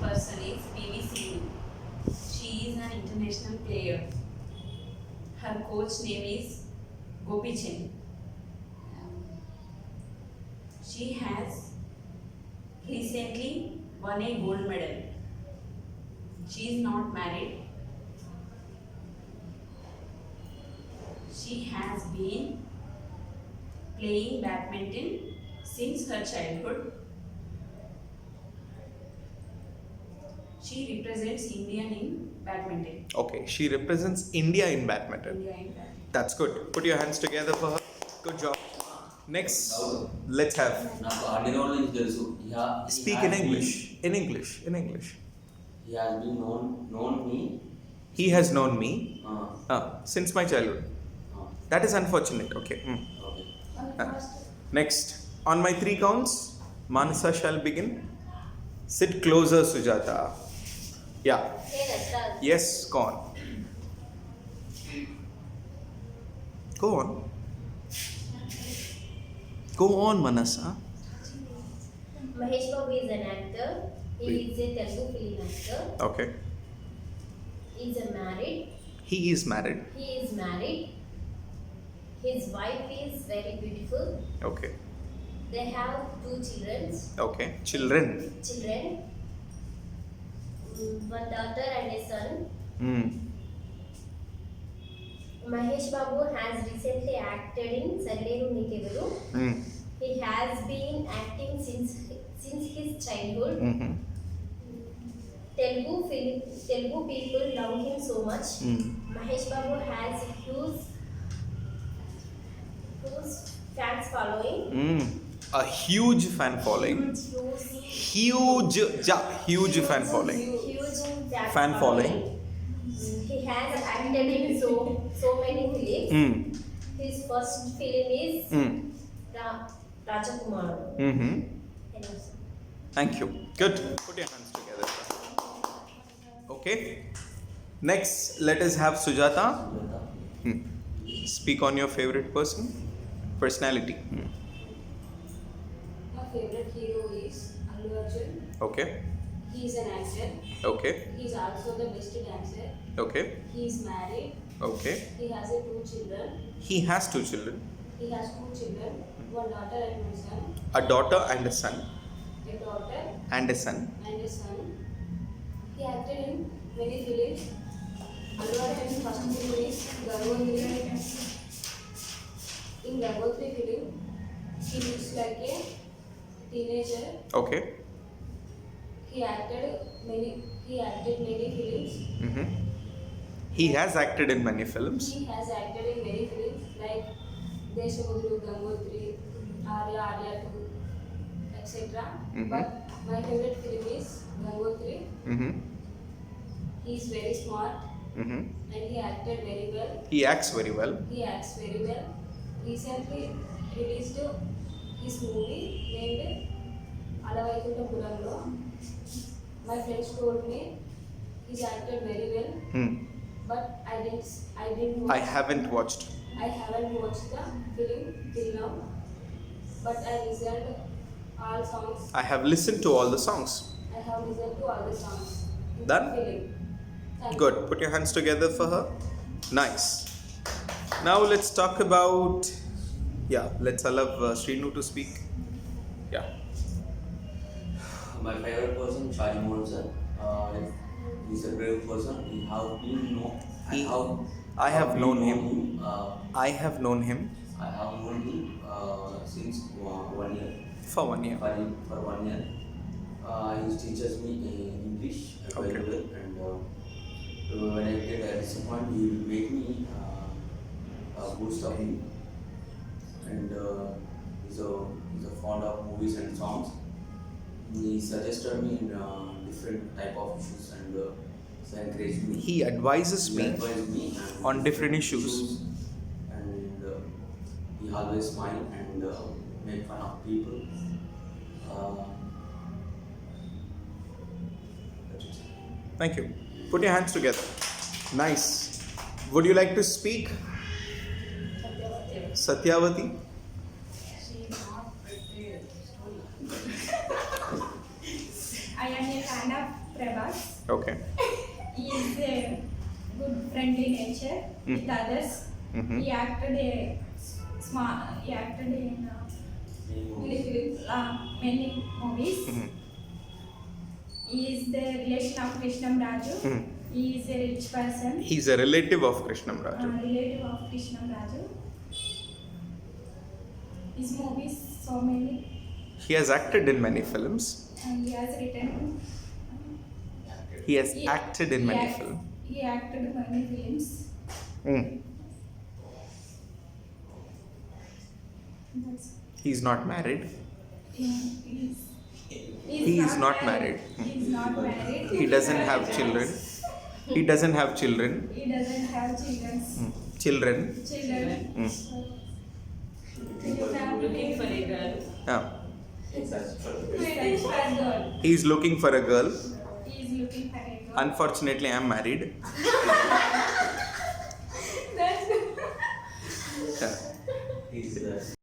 person is PV Sindhu. She is an international player. Her coach name is Gopi Chand. She has recently won a gold medal. She is not married. She has been playing badminton since her childhood. She represents India in badminton. Okay, she represents India in badminton. India in badminton. That's good. Put your hands together for her. Good job. Next, let's have. నాకు ఆడిన వాళ్ళు తెలుసు. Speak in English. In English. In English. He has been known me. He has known me Uh, since my childhood. That is unfortunate. Okay. okay. Next, on my 3 counts, Manasa shall begin. Sit closer, Sujata. Yeah. Yes, go on. Go on. Go on, Manasa. Mahesh Babu is an actor. He is a Telugu film actor. Okay. He is married. He is married. He is married. His wife is very beautiful. Okay. They have 2 children. Okay. Children. One daughter and a son. Hmm. Mahesh Babu has recently acted in Sarleru Nikevaru. Hmm. He has been acting since his childhood. Mm-hmm. Telugu people love him so much. Mm. Mahesh Babu has huge fans following. Mm. A huge fan following. Huge fan following. Huge Fan following. He has acted in so many films. Mm. His first film is Mm. Rajakumar. Mm-hmm. Hello, sir. Thank you. Good. Put your hands together. Okay. Next, let us have Sujata. Hmm. Speak on your favorite personality. Hmm. My favorite hero is Allu Arjun. Okay. He is an actor. Okay. He is also the best dancer. Okay. He is married. Okay. He has 2 children. He has 2 children. He has 2 children. One daughter and one son. A daughter and a son. A daughter And a son. and a son. He acted in many films. Allu Arjun's first film is Gangotri. In Gangotri film, he looks like a teenager. Okay. He acted many films. Mm-hmm. He has acted in many films. He has acted in many films like Deshamudru, Gangotri, Arya 2, etc. Mhm. But my favorite film is Gangotri. Mm-hmm. He is very smart Mm-hmm. and he acted very well. He acts very well. He acts very well. Recently released his movie named Alavaikuntapuramlo. My friends told me he's acted very well, Hmm. but I didn't I watch. haven't watched. I haven't watched the film till now, but I listened all songs. I have listened to all the songs. I have listened to all the songs. In Done? The film. Thank Good. you. Put your hands together for her. Nice. Now let's talk about. Yeah, let's allow Srinu to speak. Yeah. My favorite person, Shaji Mohan sir. He's a brave person. I have known him. I have known him I have known him since 1 year. for 1 year. For 1 year. He teaches me English very Okay. well, and when I get a disappointment, he will make me boost up me. And he's a fond of movies and songs. He suggested me in different type of issues and encouraged me. He advises He me advised me on different issues. and he always smile and make fun of people. That's it. Thank you. Put your hands together. Nice. Would you like to speak? Satyavati? She is not prepared. I am a fan of Prabhas. Okay. He is a good friendly nature with others. Mhm. He acted in many movies. Mhm. He is the relation of Krishnam Raju. Mhm. He is a rich person. He's a relative of Krishnam Raju. Relative of Krishnam Raju. His movies so many. He has acted in many films. And he has written. He has acted in many films. He acted in many films. Mm. That's, He's not married. he is not married. He is not married. He doesn't have children. He doesn't have children. He doesn't have children. Children. Children. Mm. Looking for a girl. Yeah. Search for girl. He's looking for a girl. He is looking for a girl. Unfortunately, I'm married. That's Yeah. He's